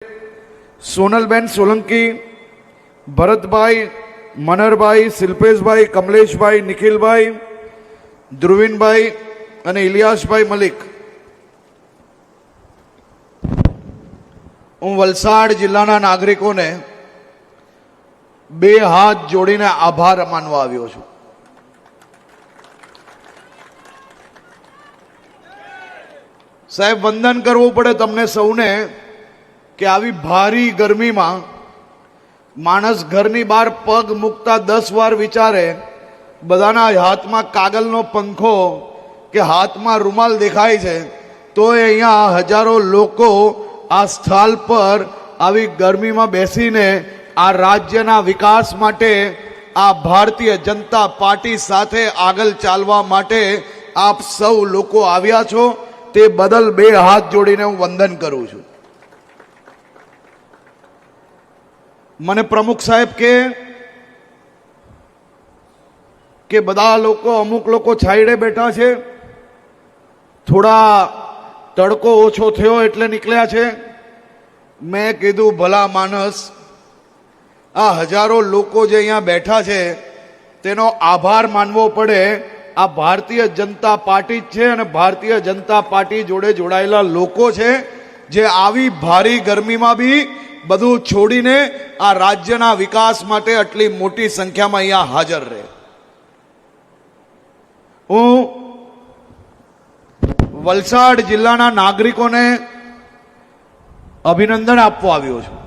સોનલબેન સોલંકી, ભરતભાઈ, મનહરભાઈ, શિલ્પેશભાઈ, કમલેશભાઈ, નિખિલભાઈ, ધ્રુવીનભાઈ અને ઇલિયાસભાઈ મલિક. હું વલસાડ જિલ્લાના નાગરિકોને બે હાથ જોડીને આભાર માનવા આવ્યો છું. સાહેબ, વંદન કરવું પડે તમને સૌને કે આવી ભારી ગરમીમાં માણસ ઘરની બહાર પગ મૂકતા 10 વાર વિચારે. બધાના હાથમાં કાગળનો પંખો કે હાથમાં રૂમાલ દેખાય છે, તો અહીંયા હજારો લોકો આ સ્થળ પર આવી ગરમીમાં બેસીને આ રાજ્યના વિકાસ માટે, આ ભારતીય જનતા પાર્ટી સાથે આગળ ચાલવા માટે આપ સૌ લોકો આવ્યા છો. તે બદલ બે હાથ જોડીને હું વંદન કરું છું. મને પ્રમુખ સાહેબ કે બધા લોકો, અમુક લોકો છાંયડે બેઠા છે, થોડા તડકો ઓછો થયો એટલે નીકળ્યા છે. મેં કીધું ભલા માણસ, આ હજારો લોકો જે અહીંયા બેઠા છે તેનો આભાર માનવો પડે. આ ભારતીય જનતા પાર્ટી જ છે અને ભારતીય જનતા પાર્ટી જોડે જોડાયેલા લોકો છે જે આવી ભારી ગરમીમાં બી બધું છોડીને આ રાજ્યના વિકાસ માટે આટલી મોટી સંખ્યામાં અહીંયા હાજર રહે. હું વલસાડ જિલ્લાના નાગરિકોને અભિનંદન આપવા આવ્યો છું.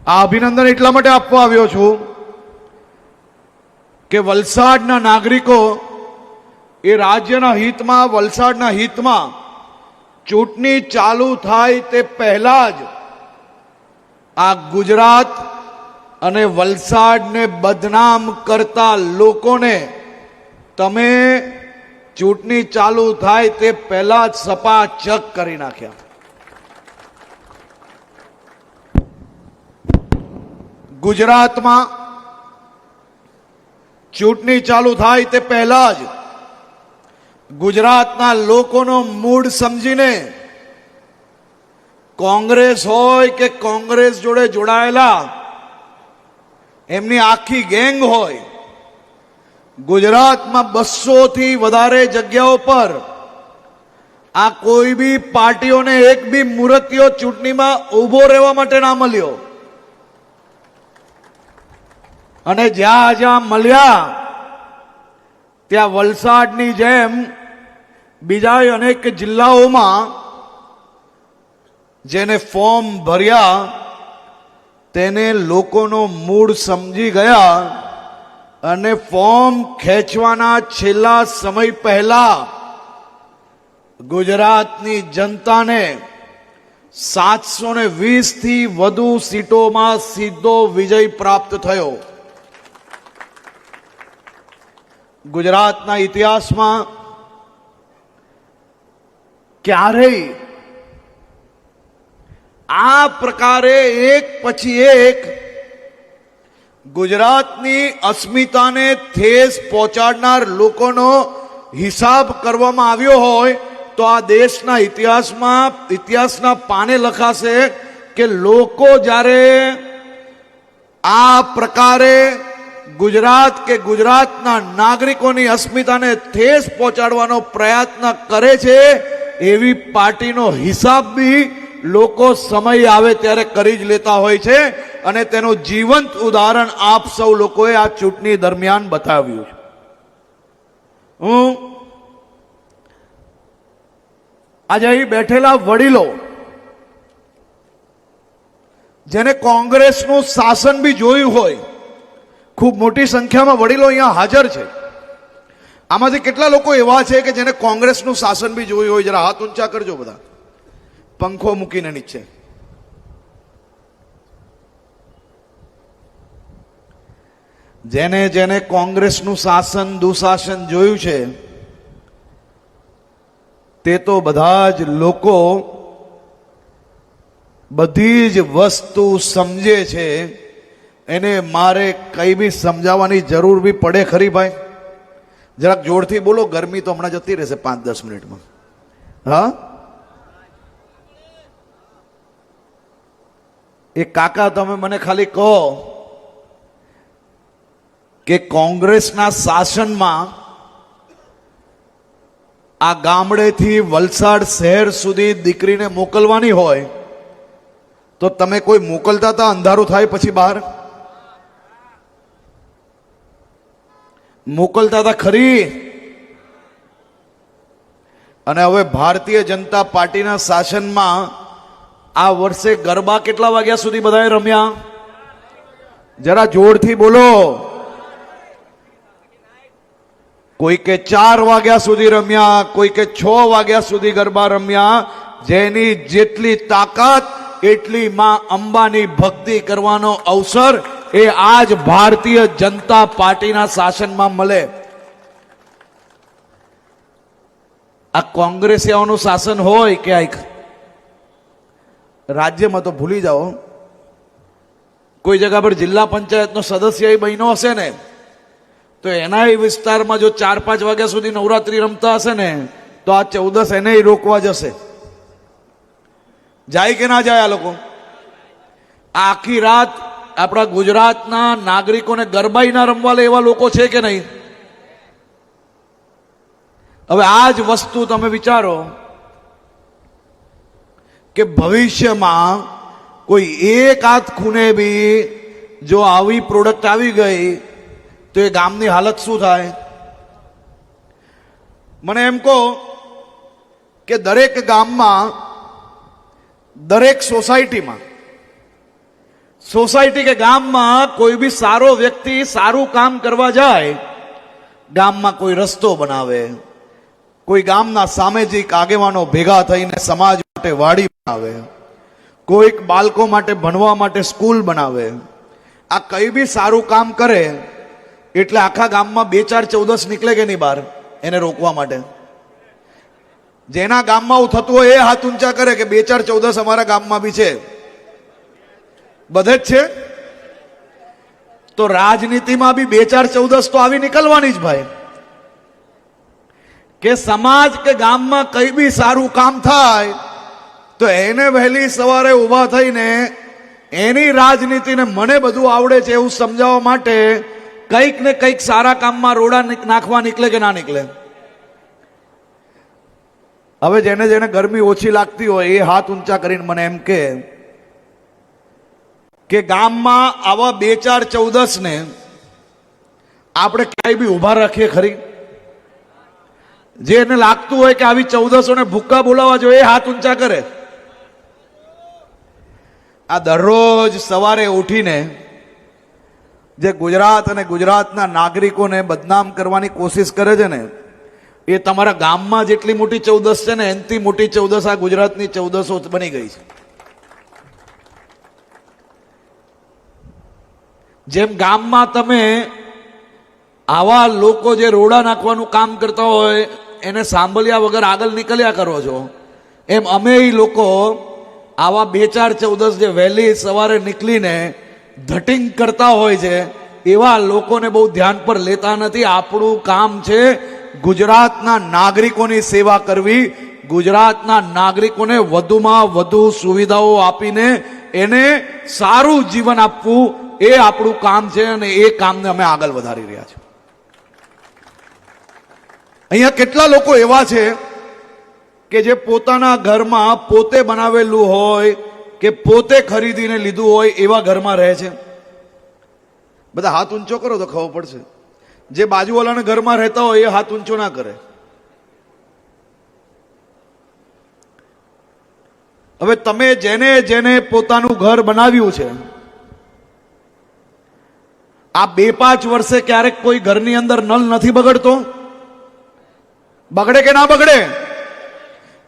આ અભિનંદન એટલા માટે આપવા આવ્યો છું કે વલસાડના નાગરિકો એ રાજ્યના હિતમાં, વલસાડના હિતમાં ચૂંટણી ચાલુ થાય તે પહેલા જ આ ગુજરાત અને વલસાડને બદનામ કરતા લોકોને તમે ચૂંટણી ચાલુ થાય તે પહેલા જ સપાચક કરી નાખ્યા. ગુજરાતમાં ચૂંટણી ચાલુ થાય તે પહેલા જ ગુજરાતના લોકોનો મૂડ સમજીને કોંગ્રેસ હોય કે કોંગ્રેસ જોડે જોડાયેલા એમની આખી ગેંગ હોય, ગુજરાતમાં 200 થી વધારે જગ્યાઓ પર આ કોઈ બી પાર્ટીઓને એક બી મૂર્તિઓ ચૂંટણીમાં ઊભો રહેવા માટે ના મળ્યો. અને જ્યાં જ્યાં મળ્યા ત્યાં વલસાડની જેમ બીજા અનેક જિલ્લાઓમાં જેને ફોર્મ ભર્યા તેને લોકોનો મૂડ સમજી ગયા અને ફોર્મ ખેંચવાના છેલ્લા સમય પહેલા ગુજરાતની જનતાને 720 થી વધુ સીટોમાં સીધો વિજય પ્રાપ્ત થયો. ગુજરાતના ઇતિહાસમાં ક્યારેય આ પ્રકારે એક પછી એક ગુજરાતની અસ્મિતાને ઠેસ પહોંચાડનાર લોકોનો હિસાબ કરવામાં આવ્યો હોય તો આ દેશના ઇતિહાસના પાને લખાશે કે લોકો જ્યારે આ પ્રકારે ગુજરાત કે ગુજરાતના નાગરિકોની અસ્મિતાને ઠેસ પહોંચાડવાનો પ્રયત્ન કરે છે, એવી પાર્ટીનો હિસાબ બી લોકો સમય આવે ત્યારે કરી જ લેતા હોય છે. અને તેનું જીવંત ઉદાહરણ આપ સૌ લોકોએ આ ચૂંટણી દરમિયાન બતાવ્યું છે. હું આજે અહીં બેઠેલા વડીલો, જેને કોંગ્રેસનું શાસન બી જોયું હોય, ખૂબ મોટી સંખ્યામાં વડીલો અહીંયા હાજર છે. આમાંથી કેટલા લોકો એવા છે કે જેને કોંગ્રેસનું શાસન બી જોયું હોય? જરા હાથ ઊંચા કરજો બધા, પંખો મૂકીને નીચે. જેને જેને કોંગ્રેસનું શાસન, દુશાસન જોયું છે તે તો બધા જ લોકો બધી જ વસ્તુ સમજે છે. એને મારે કઈ બી સમજાવવાની જરૂર બી પડે ખરી ભાઈ? જરાક જોરથી બોલો, ગરમી તો હમણાં જતી રહેશે 5-10 મિનિટમાં. હા, એ કાકા તમે મને ખાલી કહો કે કોંગ્રેસના શાસનમાં આ ગામડેથી વલસાડ શહેર સુધી દીકરીને મોકલવાની હોય તો તમે કોઈ મોકલતા હતા અંધારું થાય પછી બહાર? મોકલતા હતા ખરી? અને હવે ભારતીય જનતા પાર્ટીના શાસનમાં આ વર્ષે ગરબા કેટલા વાગ્યા સુધી બધાએ રમ્યા? જરા જોરથી બોલો. કોઈ કે 4 વાગ્યા સુધી રમ્યા, કોઈ કે 6 વાગ્યા સુધી ગરબા રમ્યા. જેની જેટલી તાકાત એટલી માં અંબાની ભક્તિ કરવાનો અવસર એ આજ ભારતીય જનતા પાર્ટીના શાસનમાં મળે. આ કોંગ્રેસીઓનું શાસન હોય ક્યાંક રાજ્યમાં તો ભૂલી જાઓ. કોઈ જગ્યા પર જિલ્લા પંચાયતનો સદસ્ય બન્યો હશે ને તો એના વિસ્તારમાં જો 4-5 વાગ્યા સુધી નવરાત્રી રમતા હશે ને તો આ 14 એને રોકવા જશે. જાય કે ના જાય? આ લોકો આખી રાત આપણા ગુજરાતના નાગરિકોને ગરબા ના રમવા લે એવા લોકો છે કે નહીં? હવે આ જ વસ્તુ તમે વિચારો કે ભવિષ્યમાં કોઈ એક આધ ખૂણે બી જો આવી પ્રોડક્ટ આવી ગઈ તો એ ગામની હાલત શું થાય? મને એમ કહો કે દરેક ગામમાં, દરેક સોસાયટી કે ગામમાં કોઈ બી સારો વ્યક્તિ સારું કામ કરવા જાય, ગામમાં કોઈ રસ્તો બનાવે, કોઈ ગામના સામાજિક આગેવાનો ભેગા થઈને સમાજ માટે વાડી બનાવે, કોઈક બાળકો માટે ભણવા માટે સ્કૂલ બનાવે, આ કઈ બી સારું કામ કરે એટલે આખા ગામમાં 2-4-14 નીકળે કે નહીં બહાર એને રોકવા માટે? જેના ગામમાં આવું થતું હોય એ હાથ ઊંચા કરે કે 2-4-14 અમારા ગામમાં બી છે. બધે જ છે તો રાજનીતિમાં બી 2-4-14 તો આવી નીકળવાની જ ભાઈ. કે સમાજ કે ગામમાં કઈ બી સારું કામ થાય તો એને વહેલી સવારે ઊભા થઈને એની રાજનીતિને મને બધું આવડે છે એવું સમજાવવા માટે કંઈક ને કંઈક સારા કામમાં રોડા નાખવા નીકળે કે ના નીકળે? હવે જેને જેને ગરમી ઓછી લાગતી હોય એ હાથ ઊંચા કરીને મને એમ કે ગામમાં આવા 2-4-14 ને આપણે ક્યાંય બી ઉભા રાખીએ ખરી? જે એને લાગતું હોય કે આવી 1400 ને ભૂક્કા બોલાવવા જોઈએ એ હાથ ઊંચા કરે. આ દરરોજ સવારે ઉઠીને જે ગુજરાત અને ગુજરાતના નાગરિકોને બદનામ કરવાની કોશિશ કરે છે ને એ તમારા ગામમાં જેટલી મોટી 14 છે ને એનાથી મોટી 14 આ ગુજરાતની 1400 બની ગઈ છે. જેમ ગામમાં તમે આવા લોકો જે રોડા નાખવાનું કામ કરતા હોય એને સાંભળ્યા વગર આગળ નીકળ્યા કરો છો, એમ અમે લોકો આવા 2-4-14 જે વહેલી સવારે નીકળીને ધટિંગ કરતા હોય છે એવા લોકોને બહુ ધ્યાન પર લેતા નથી. આપણું કામ છે ગુજરાતના નાગરિકોની સેવા કરવી, ગુજરાતના નાગરિકોને વધુમાં વધુ સુવિધાઓ આપીને એને સારું જીવન આપવું, એ આપણું કામ છે અને એ કામને અમે આગળ વધારી રહ્યા છીએ. અહીંયા કેટલા લોકો એવા છે કે જે પોતાના ઘરમાં પોતે બનાવેલું હોય કે પોતે ખરીદીને લીધું હોય એવા ઘરમાં રહે છે? બધા હાથ ઊંચો કરો તો ખબર પડશે. જે બાજુવાળાના ઘરમાં રહેતા હોય એ હાથ ઊંચો ના કરે. હવે તમે જેને જેને પોતાનું ઘર બનાવ્યું છે આ 2-5 વર્ષે ક્યારેક કોઈ ઘરની અંદર નળ નથી બગડતો? બગડે કે ના બગડે?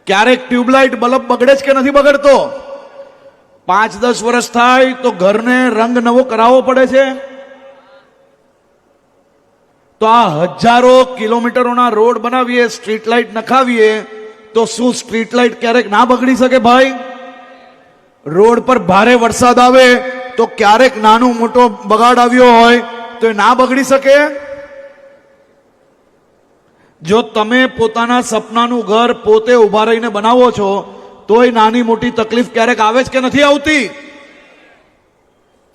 ક્યારેક ટ્યુબલાઇટ બલ્બ બગડે છે કે નથી બગડતો? 5-10 વર્ષ થાય તો ઘરને રંગ નવો કરાવવો પડે છે. તો આ હજારો કિલોમીટરોના રોડ બનાવીએ, સ્ટ્રીટ લાઇટ નખાવીએ તો શું સ્ટ્રીટ લાઇટ ક્યારેક ના બગડી શકે ભાઈ? રોડ પર ભારે વરસાદ આવે તો ક્યારેક નાનો મોટો બગાડ આવ્યો હોય તો એ ના બગડી શકે? જો તમે પોતાના સપનાનું ઘર પોતે ઉભા રહીને બનાવો છો તોય નાની મોટી તકલીફ ક્યારેક આવે જ કે નથી આવતી?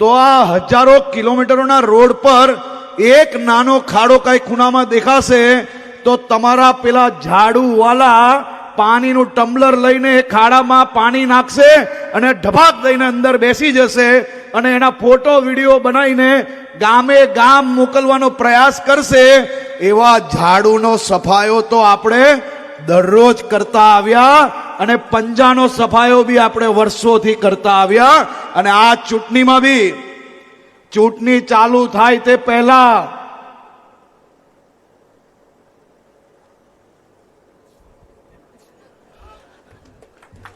તો આ હજારો કિલોમીટરોના રોડ પર એક નાનો ખાડો કઈ ખૂણામાં દેખાશે તો તમારા પેલા ઝાડુ વાલા પાણીનું ટમ્બલર લઈને ખાડામાં પાણી નાખશે અને ઢબાક દઈને અંદર બેસી જશે અને એના ફોટો વિડીયો બનાવીને ગામે ગામ મોકલવાનો પ્રયાસ કરશે. એવા ઝાડુનો સફાયો તો આપણે દરરોજ કરતા આવ્યા અને પંજાનો સફાયો બી આપણે વર્ષોથી કરતા આવ્યા. અને આ ચૂંટણીમાં બી ચૂંટણી ચાલુ થાય તે પહેલા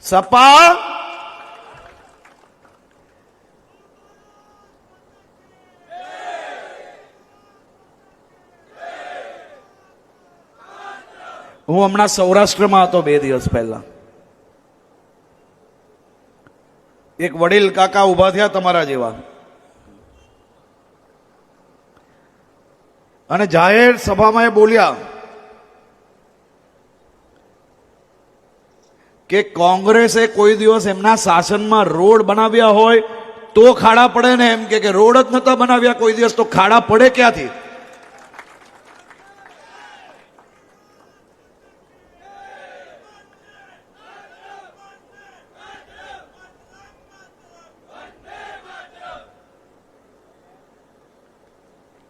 સપા હું હમણાં સૌરાષ્ટ્રમાં હતો 2 દિવસ પહેલા. એક વડીલ કાકા ઉભા થયા તમારા જેવા અને જાહેર સભામાં એ બોલ્યા કે કોંગ્રેસે કોઈ દિવસ એમના શાસનમાં રોડ બનાવ્યા હોય તો ખાડા પડે ને, એમ કે રોડ જ નતા બનાવ્યા કોઈ દિવસ તો ખાડા પડે ક્યાંથી?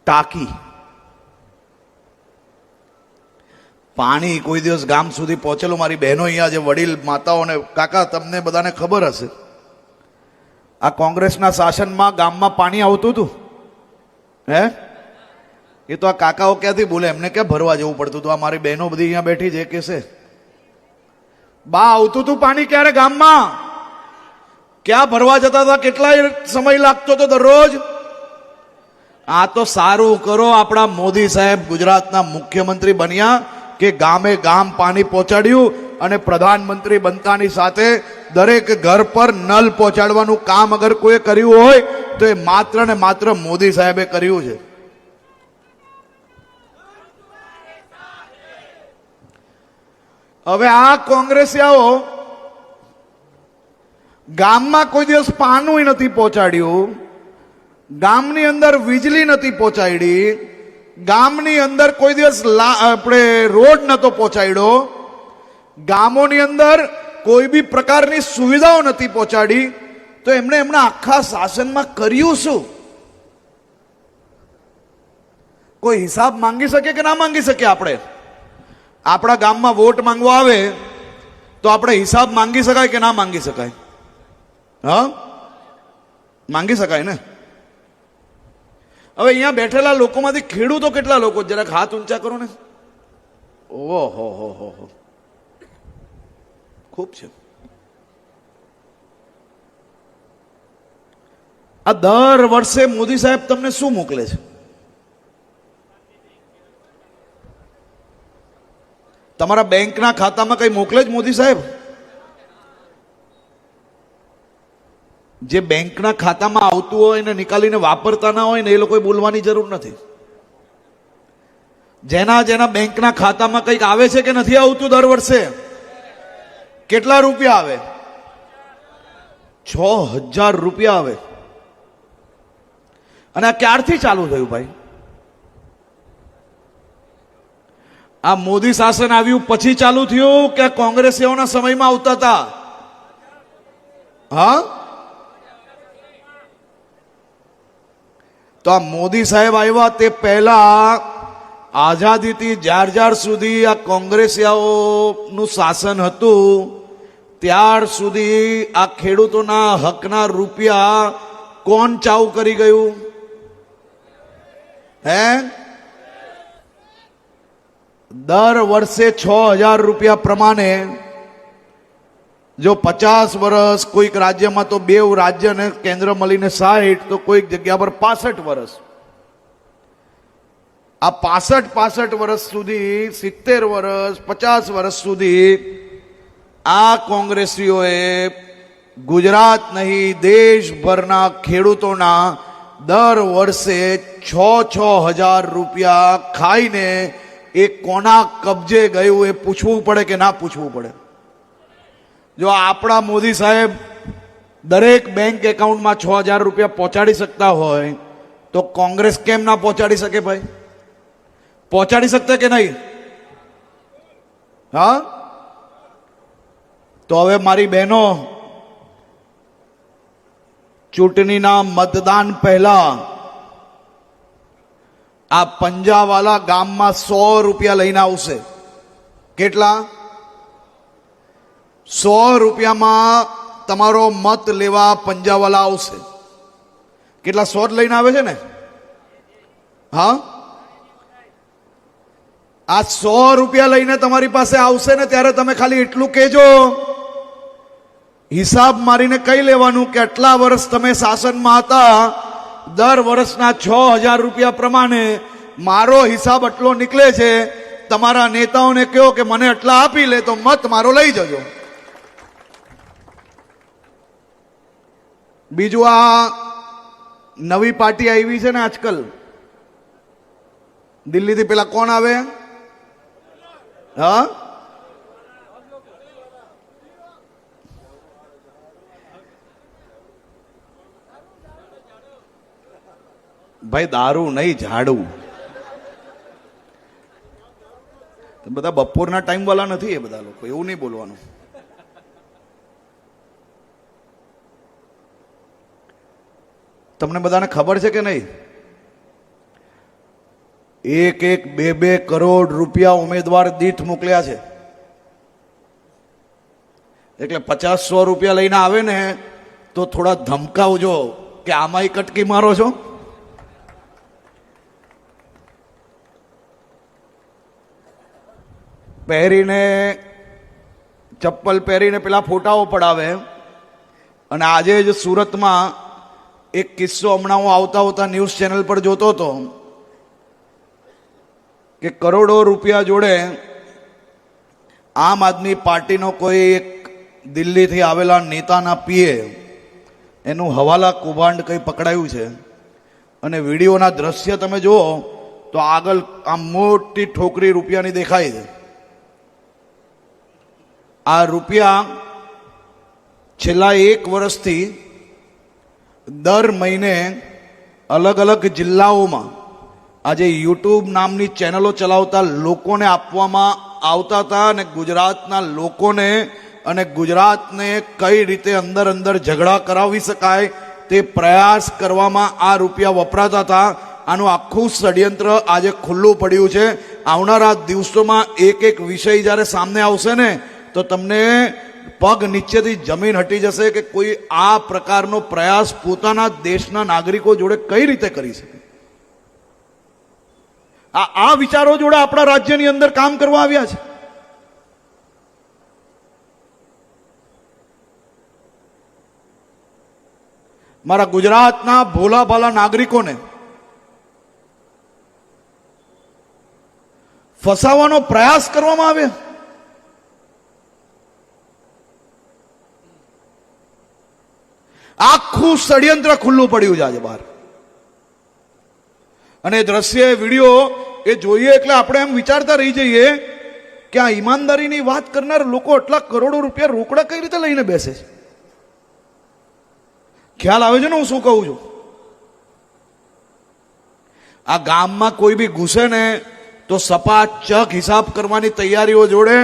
ટાંકી પાણી કોઈ દિવસ ગામ સુધી પહોંચેલું? મારી બહેનો અહીંયા જે વડીલ માતાઓ અને કાકા તમને બધાને ખબર હશે, આ કોંગ્રેસના શાસનમાં ગામમાં પાણી આવતું હતું હે? એ તો આ કાકાઓ ક્યાંથી બોલે, એમને ક્યાં ભરવા જવું પડતું હતું? આ મારી બહેનો બધી અહીંયા બેઠી છે કે છે બા આવતું હતું પાણી ક્યારે ગામમાં? ક્યાં ભરવા જતા હતા? કેટલા સમય લાગતો હતો દરરોજ? આ તો સારું કરો આપણા મોદી સાહેબ ગુજરાતના મુખ્યમંત્રી બન્યા કે ગામે ગામ પાણી પહોંચાડ્યું અને પ્રધાનમંત્રી બનતાની સાથે દરેક ઘર પર નલ પહોંચાડવાનું કામ અગર કોઈ કર્યું હોય તો એ માત્ર ને માત્ર મોદી સાહેબે કર્યું છે. હવે આ કોંગ્રેસીઓ ગામમાં કોઈ દિવસ પાણી નથી પહોંચાડ્યું, ગામની અંદર વીજળી નથી પહોંચાડી, ગામની અંદર કોઈ દિવસ આપણે રોડ નતો પહોંચાડ્યો, ગામોની અંદર કોઈ બી પ્રકારની સુવિધાઓ નથી પહોંચાડી, તો એમણે એમના આખા શાસનમાં કર્યું શું? કોઈ હિસાબ માંગી શકે કે ના માંગી શકે? આપણે આપણા ગામમાં વોટ માંગવા આવે તો આપણે હિસાબ માંગી શકાય કે ના માંગી શકાય? હા, માંગી શકાય ને. હવે અહીંયા બેઠેલા લોકોમાંથી ખેડૂતો કેટલા લોકો, જરાક હાથ ઊંચા કરો ને. ઓહો હો હો હો, ખૂબ છે. આ દર વર્ષે મોદી સાહેબ તમને શું મોકલે છે? તમારા બેંકના ખાતામાં કઈ મોકલે જ મોદી સાહેબ? જે બેંકના ખાતામાં આવતું હોય ને નિકાલીને વાપરતા ના હોય ને એ લોકોએ બોલવાની જરૂર નથી. જેના જેના બેંકના ખાતામાં કંઈક આવે છે કે નથી આવતું દર વર્ષે? કેટલા રૂપિયા આવે? 6000 રૂપિયા આવે. અને આ ક્યારથી ચાલુ થયું ભાઈ? આ મોદી શાસન આવ્યું પછી ચાલુ થયું કે કોંગ્રેસીઓના સમયમાં આવતા હતા? હા, તો આ મોદી સાહેબ આવ્યા તે પહેલા આઝાદીથી જ્યાર સુધી આ કોંગ્રેસીઓનું શાસન હતું ત્યાર સુધી આ ખેડૂતોના હકના રૂપિયા કોણ ચાઉ કરી ગયું? હે? દર વર્ષે 6000 રૂપિયા પ્રમાણે જો 50 વર્ષ, કોઈક રાજ્યમાં તો 2 રાજ્ય ને કેન્દ્ર મળીને 60, તો કોઈક જગ્યા પર 65 વર્ષ, આ 65 વર્ષ સુધી, 70 વર્ષ, 50 વર્ષ સુધી આ કોંગ્રેસીઓએ ગુજરાત નહીં દેશભરના ખેડૂતોના દર વર્ષે 6,000 રૂપિયા ખાઈને એ કોના કબજે ગયું એ પૂછવું પડે કે ના પૂછવું પડે? જો આપણા મોદી સાહેબ દરેક બેંક એકાઉન્ટમાં 6,000 રૂપિયા પહોંચાડી શકતા હોય તો કોંગ્રેસ કેમ ના પહોંચાડી શકે ભાઈ? પહોંચાડી શકતા કે નહીં? હા, તો હવે મારી બહેનો, ચૂંટણીના મતદાન પહેલા આ પંજાવાલા ગામમાં 100 રૂપિયા લઈને આવશે. કેટલા? 100 રૂપિયામાં તમારો મત લેવા પંજાવાલા આવશે. કેટલા 100 જ લઈને આવે છે ને? હા, આ 100 રૂપિયા લઈને તમારી પાસે આવશે ને ત્યારે તમે ખાલી એટલું કહેજો, હિસાબ મારીને કહી લેવાનું કે આટલા વર્ષ તમે શાસનમાં હતા, દર વર્ષના 6,000 રૂપિયા પ્રમાણે મારો હિસાબ આટલો નીકળે છે. તમારા નેતાઓને કહો કે મને આટલા આપી લે તો મત મારો લઈ જજો. બીજું, આ નવી પાર્ટી આવી છે ને આજકાલ દિલ્હીથી, પેલા કોણ આવે? હા, ભાઈ દારૂ નહીં, ઝાડુ. બધા બપોરના ટાઈમ વાળા નથી એ બધા લોકો, એવું નહીં બોલવાનું. તમને બધાને ખબર છે કે નહીં? 1-2 કરોડ રૂપિયા ઉમેદવાર દીઠ મોકલ્યા છે. એટલે 50-100 રૂપિયા લઈને આવે ને તો થોડા ધમકાવજો કે આમાંય કટકી મારો છો. પહેરીને ચપ્પલ પહેરીને પેલા ફોટાઓ પડાવે. અને આજે જ સુરતમાં એક કિસ્સો હમણાં હું આવતા ન્યૂઝ ચેનલ પર જોતો હતો કે કરોડો રૂપિયા જોડે આમ આદમી પાર્ટીનો કોઈ એક દિલ્હીથી આવેલા નેતાના પીએ એનું હવાલા કૌભાંડ કંઈ પકડાયું છે. અને વિડીયોના દ્રશ્ય તમે જુઓ તો આગળ આમ મોટી ઠોકરી રૂપિયાની દેખાય છે. આ રૂપિયા છેલ્લા 1 વર્ષથી દર મહિને અલગ અલગ જિલ્લાઓમાં આજે યુટ્યુબ નામની ચેનલો ચલાવતા લોકોને આપવામાં આવતા હતા. અને ગુજરાતના લોકોને અને ગુજરાતને કઈ રીતે અંદર અંદર ઝઘડા કરાવી શકાય તે પ્રયાસ કરવામાં આ રૂપિયા વપરાતા હતા. આનું આખું ષડયંત્ર આજે ખુલ્લું પડ્યું છે. આવનારા દિવસોમાં એક વિષય જ્યારે સામે આવશે ને તો તમને પગ નીચેથી જમીન હટી જશે કે કોઈ આ પ્રકારનો પ્રયાસ પોતાના દેશના નાગરિકો જોડે કઈ રીતે કરી શકે. આ વિચારો જોડે આપણા રાજ્યની અંદર કામ કરવા આવ્યા છે. મારા ગુજરાતના ભોલા ભાલા નાગરિકોને ફસાવાનો પ્રયાસ કરવામાં આવે. આખું ષડયંત્ર ખુલ્લું પડ્યું છે આજે બહાર. અને દ્રશ્ય વિડીયો એ જોઈએ એટલે આપણે એમ વિચારતા રહી જઈએ કે આ ઈમાનદારીની વાત કરનાર લોકો આટલા કરોડો રૂપિયા રોકડા કઈ રીતે લઈને બેસે છે. ખ્યાલ આવે છે ને હું શું કહું છું? આ ગામમાં કોઈ બી ઘૂસે ને તો સપાચક હિસાબ કરવાની તૈયારીઓ જોડે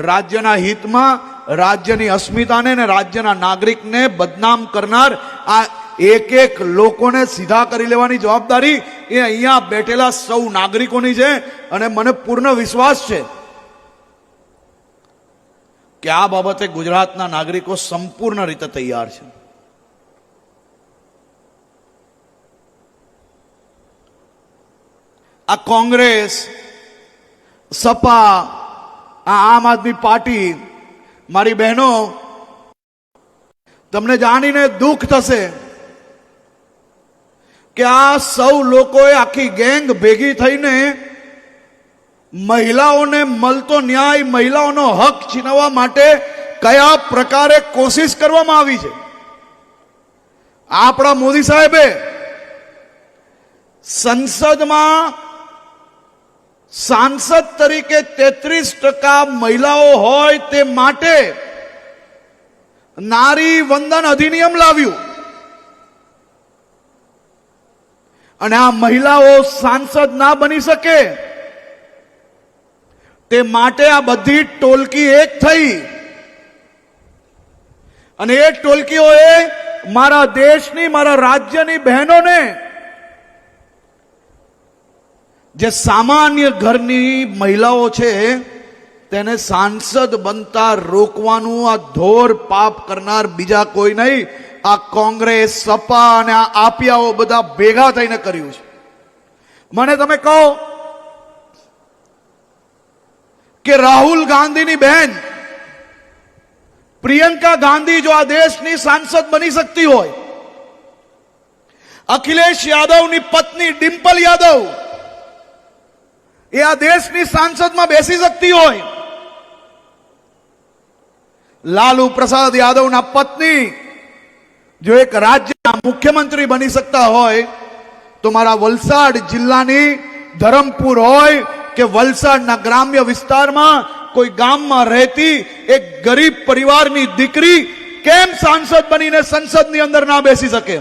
રાજ્યના હિતમાં, રાજ્યની અસ્મિતાને ને રાજ્યના નાગરિકને બદનામ કરનાર આ એક લોકોને સીધા કરી લેવાની જવાબદારી એ અહીંયા બેઠેલા સૌ નાગરિકોની છે. અને મને પૂર્ણ વિશ્વાસ છે કે આ બાબતે ગુજરાતના નાગરિકો સંપૂર્ણ રીતે તૈયાર છે. આ કોંગ્રેસ, સપા, આ આમ આદમી પાર્ટી, મારી બહેનો, તમને જાણીને દુઃખ થશે કે આ સૌ લોકોએ આખી ગેંગ ભેગી થઈને મહિલાઓને મળતો ન્યાય, મહિલાઓનો હક છીનવવા માટે કયા પ્રકારે કોશિશ કરવામાં આવી છે. આપણા મોદી સાહેબે સંસદમાં સાંસદ તરીકે 33% મહિલાઓ હોય તે માટે નારી વંદન અધિનિયમ લાવ્યું અને આ મહિલાઓ સાંસદ ના બની શકે તે માટે આ બધી ટોલકી એક થઈ અને એ ટોલકીઓએ મારા દેશની મારા રાજ્યની બહેનોને જે સામાન્ય ઘરની મહિલાઓ છે તેને સાંસદ બનતા રોકવાનું આ ધોર પાપ કરનાર બીજા કોઈ નહીં, આ કોંગ્રેસ, સપા અને આ આપિયાઓ બધા ભેગા થઈને કર્યું છે. મને તમે કહો કે રાહુલ ગાંધીની બહેન પ્રિયંકા ગાંધી જો આ દેશની સાંસદ બની શકતી હોય, અખિલેશ યાદવની પત્ની ડિમ્પલ યાદવ એ આ દેશની સાંસદમાં બેસી શકતી હોય, લાલુ પ્રસાદ યાદવના પત્ની જો એક રાજ્યના મુખ્યમંત્રી બની શકતા હોય, તો મારા વલસાડ જિલ્લાની ધરમપુર હોય કે વલસાડના ગ્રામ્ય વિસ્તારમાં કોઈ ગામમાં રહેતી એક ગરીબ પરિવારની દીકરી કેમ સાંસદ બનીને સંસદની અંદર ના બેસી શકે?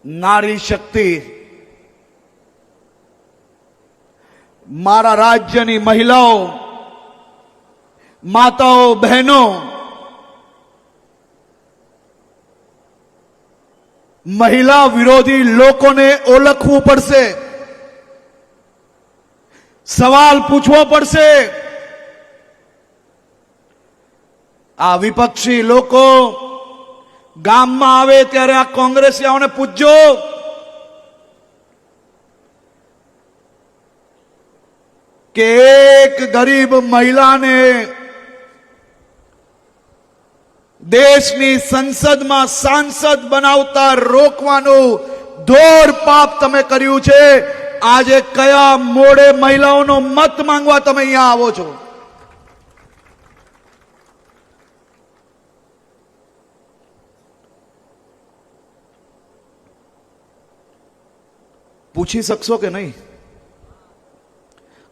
નારી શક્તિ મારા રાજ્યની મહિલાઓ, માતાઓ, બહેનો મહિલા વિરોધી લોકોને ઓળખવું પડશે, સવાલ પૂછવો પડશે. આ વિપક્ષી લોકો ગામમાં આવે ત્યારે આ કોંગ્રેસીઓને પૂછજો કે એક ગરીબ મહિલાને દેશની સંસદમાં સાંસદ બનાવતા રોકવાનું ઘોર પાપ તમે કર્યું છે. આજે કયા મોડે મહિલાઓનો મત માંગવા તમે અહીંયા આવો છો? પૂછી શકશો કે નહીં?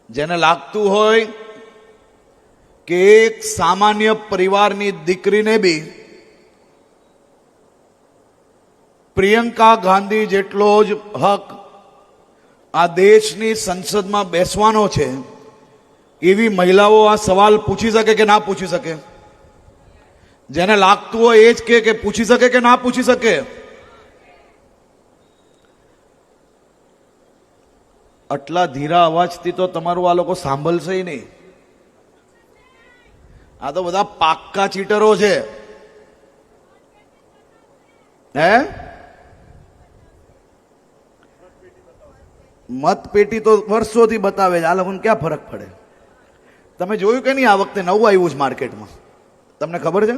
જેને લાગતું હોય કે એક સામાન્ય પરિવારની દીકરીને બી પ્રિયંકા ગાંધી જેટલો જ હક આ દેશની સંસદમાં બેસવાનો છે, એવી મહિલાઓ આ સવાલ પૂછી શકે કે ના પૂછી શકે? જેને લાગતું હોય એ જ કે પૂછી શકે કે ના પૂછી શકે? આટલા ધીરા અવાજથી તો તમારું આ લોકો સાંભળશે નહીં. આ તો બધા પાક્કા ચીટરો છે. હે, મતપેટી તો વર્ષોથી બતાવે છે, આ લોકોને ક્યાં ફરક પડે? તમે જોયું કે નહીં આ વખતે નવું આવ્યું છે માર્કેટમાં? તમને ખબર છે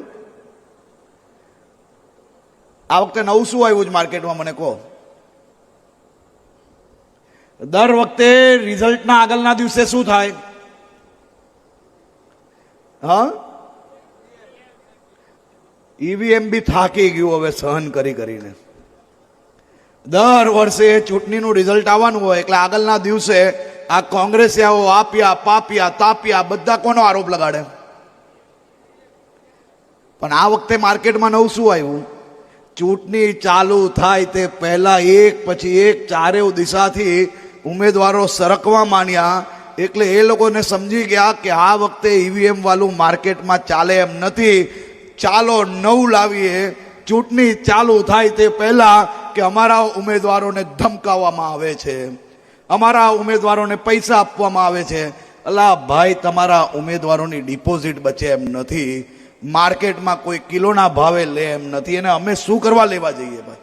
આ વખતે નવું શું આવ્યું છે માર્કેટમાં? મને કહો. દર વખતે રિઝલ્ટના આગળના દિવસે શું થાય? હા, ઈવીએમ બી થાકી ગયું હવે સહન કરી કરીને. દર વર્ષે ચૂંટણીનું રિઝલ્ટ આવવાનું હોય એટલે આગળના દિવસે આ કોંગ્રેસીઓ આપ્યા, પાપ્યા, તાપ્યા બધા કોનો આરોપ લગાડે? પણ આ વખતે માર્કેટમાં નવું શું આવ્યું? ચૂંટણી ચાલુ થાય તે પહેલા એક પછી એક ચારેય દિશાથી ઉમેદવારો સરકવા માંડ્યા, એટલે એ લોકોને સમજી ગયા કે આ વખતે ઈવીએમ વાળું માર્કેટમાં ચાલે એમ નથી, ચાલો નવું લાવીએ. ચૂંટણી ચાલુ થાય તે પહેલા કે અમારા ઉમેદવારોને ધમકાવવામાં આવે છે, અમારા ઉમેદવારોને પૈસા આપવામાં આવે છે. અલા ભાઈ, તમારા ઉમેદવારોની ડિપોઝિટ બચે એમ નથી, માર્કેટમાં કોઈ કિલોના ભાવે લે એમ નથી, અને અમે શું કરવા લેવા જઈએ ભાઈ?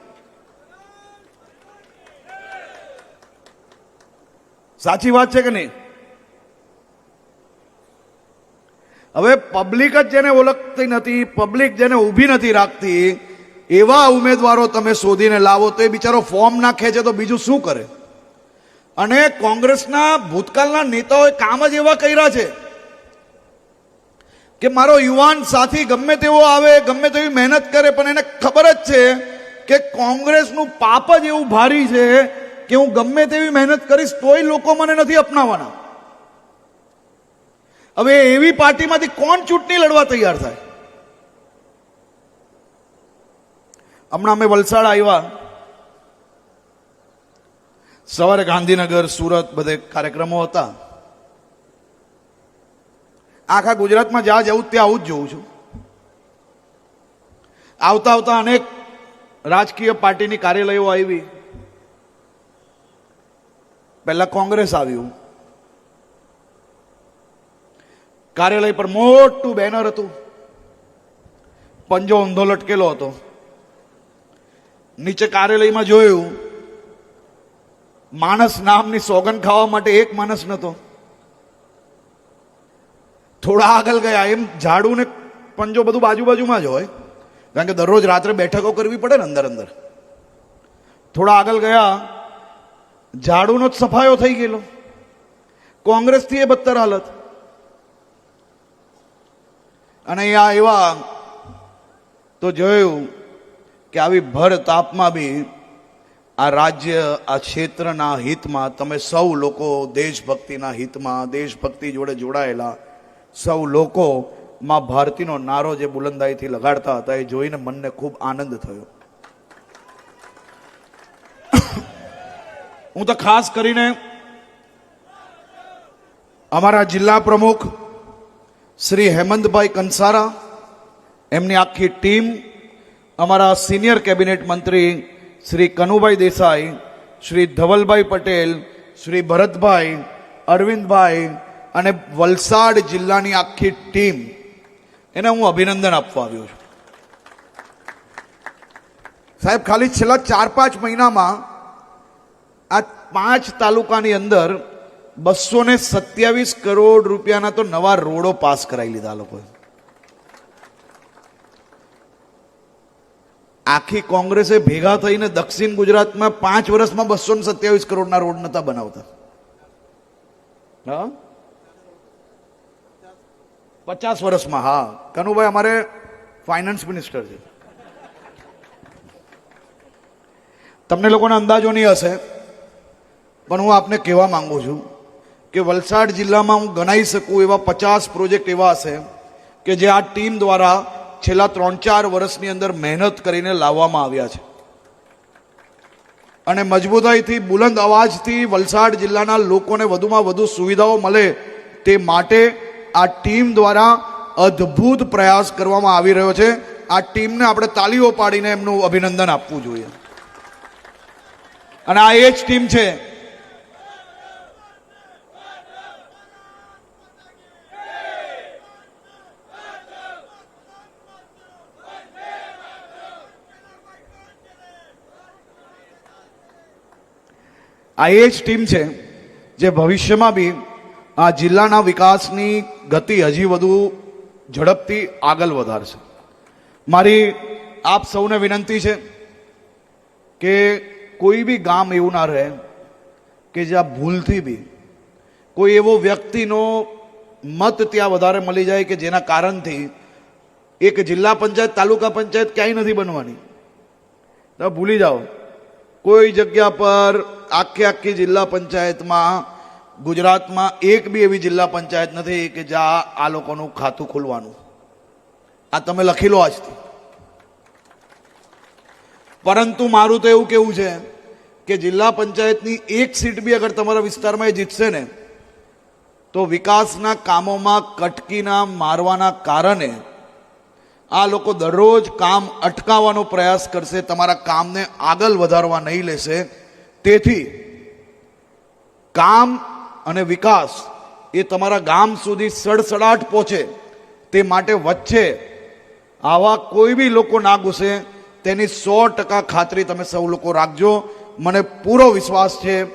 સાચી વાત છે કે નહીં? હવે પબ્લિક જ જેને ઓળખતી નથી, પબ્લિક જેને ઊભી નથી રાખતી, એવા ઉમેદવારો તમે શોધીને લાવો તો એ બિચારો ફોર્મ નાખે છે તો બીજું શું કરે? અને કોંગ્રેસના ભૂતકાળના નેતાઓએ કામ જ એવા કર્યા છે કે મારો યુવાન સાથી ગમે તેવો આવે, ગમે તેવી મહેનત કરે, પણ એને ખબર જ છે કે કોંગ્રેસનું પાપ જ એવું ભારી છે કે હું ગમે તેવી મહેનત કરીશ તોય લોકો મને નથી અપનાવવાના. હવે એવી પાર્ટીમાંથી કોણ ચૂંટણી લડવા તૈયાર થાય? હમણાં અમે વલસાડ આવ્યા, સવારે ગાંધીનગર, સુરત બધે કાર્યક્રમો હતા. આખા ગુજરાતમાં જ્યાં જવું ત્યાં આવું જ જોઉં છું. આવતા આવતા અનેક રાજકીય પાર્ટીની કાર્યાલયો આવી. પહેલા કોંગ્રેસ આવ્યું, કાર્યાલય પર મોટું બેનર હતું, પંજો ઊંધો લટકેલો હતો. નીચે કાર્યાલયમાં જોયું, માણસ નામની સોગન ખાવા માટે એક માણસ નતો. થોડા આગળ ગયા, એમ ઝાડુ ને પંજો બધું બાજુ બાજુમાં જ હોય, કારણ કે દરરોજ રાત્રે બેઠકો કરવી પડે ને અંદર અંદર. થોડા આગળ ગયા, ઝાડુનો જ સફાયો થઈ ગયેલો. કોંગ્રેસથી એ બદતર હાલત. અને અહીંયા એવા તો જોયું કે આવી ભર તાપમાં બી આ રાજ્ય, આ ક્ષેત્રના હિતમાં તમે સૌ લોકો દેશભક્તિના હિતમાં, દેશભક્તિ જોડે જોડાયેલા સૌ લોકો માં ભારતીનો નારો જે બુલંદાઈથી લગાડતા હતા એ જોઈને મનને ખૂબ આનંદ થયો. હું તો ખાસ કરીને અમારા જિલ્લા પ્રમુખ શ્રી હેમંતભાઈ કંસારા, એમની આખી ટીમ, અમારા સિનિયર કેબિનેટ મંત્રી શ્રી કનુભાઈ દેસાઈ, શ્રી ધવલભાઈ પટેલ, શ્રી ભરતભાઈ, અરવિંદભાઈ અને વલસાડ જિલ્લાની આખી ટીમ, એને હું અભિનંદન આપવા આવ્યો છું. સાહેબ, ખાલી છેલ્લા 4-5 મહિનામાં આ 5 તાલુકાની અંદર 227 કરોડ રૂપિયાના તો નવા રોડો પાસ કરાવી લીધા લોકોએ. આખી કોંગ્રેસે ભેગા થઈને દક્ષિણ ગુજરાતમાં 5 વર્ષમાં 227 કરોડના રોડ નતા બનાવતા. હા, 50 વર્ષમાં. હા, કનુભાઈ અમારે ફાઇનાન્સ મિનિસ્ટર છે. તમને લોકોને અંદાજો નહીં હશે, પણ હું આપને કહેવા માંગુ છું કે વલસાડ જિલ્લામાં હું ગણાઈ શકું એવા 50 પ્રોજેક્ટ એવા હશે કે જે આ ટીમ દ્વારા છેલ્લા 3-4 વર્ષની અંદર મહેનત કરીને લાવવામાં આવ્યા છે. અને મજબૂતાઈથી, બુલંદ અવાજથી વલસાડ જિલ્લાના લોકોને વધુમાં વધુ સુવિધાઓ મળે તે માટે આ ટીમ દ્વારા અદ્ભુત પ્રયાસ કરવામાં આવી રહ્યો છે. આ ટીમને આપણે તાળીઓ પાડીને એમનું અભિનંદન આપવું જોઈએ. અને આ એ જ ટીમ છે જે ભવિષ્યમાં બી આ જિલ્લાના વિકાસની ગતિ હજી વધુ ઝડપથી આગળ વધારશે. મારી આપ સૌને વિનંતી છે કે કોઈ બી ગામ એવું ના રહે કે જ્યાં ભૂલથી બી કોઈ એવો વ્યક્તિનો મત ત્યાં વધારે મળી જાય કે જેના કારણથી એક જિલ્લા પંચાયત, તાલુકા પંચાયત ક્યાંય નથી બનવાની. તમે ભૂલી જાઓ, કોઈ જગ્યા પર આખી જિલ્લા પંચાયતમાં ગુજરાતમાં એક બી એવી જિલ્લા પંચાયત નથી કે જ્યાં આ લોકોનું ખાતું ખોલવાનું. આ તમે લખી લો આજથી. પરંતુ મારું તો એવું કેવું છે કે જિલ્લા પંચાયતની એક સીટ બી અગર તમારા વિસ્તારમાં એ જીતશે ને તો વિકાસના કામોમાં કટકીના મારવાના કારણે આ લોકો દરરોજ કામ અટકાવવાનો પ્રયાસ કરશે, તમારા કામને આગળ વધારવા નહીં લેશે. તેથી કામ અને વિકાસ એ તમારા ગામ સુધી સડસડાટ પહોંચે તે માટે વચ્ચે આવા કોઈ બી લોકો ના ઘૂસે તેની 100% ખાતરી તમે સૌ લોકો રાખજો. મને પૂરો વિશ્વાસ છે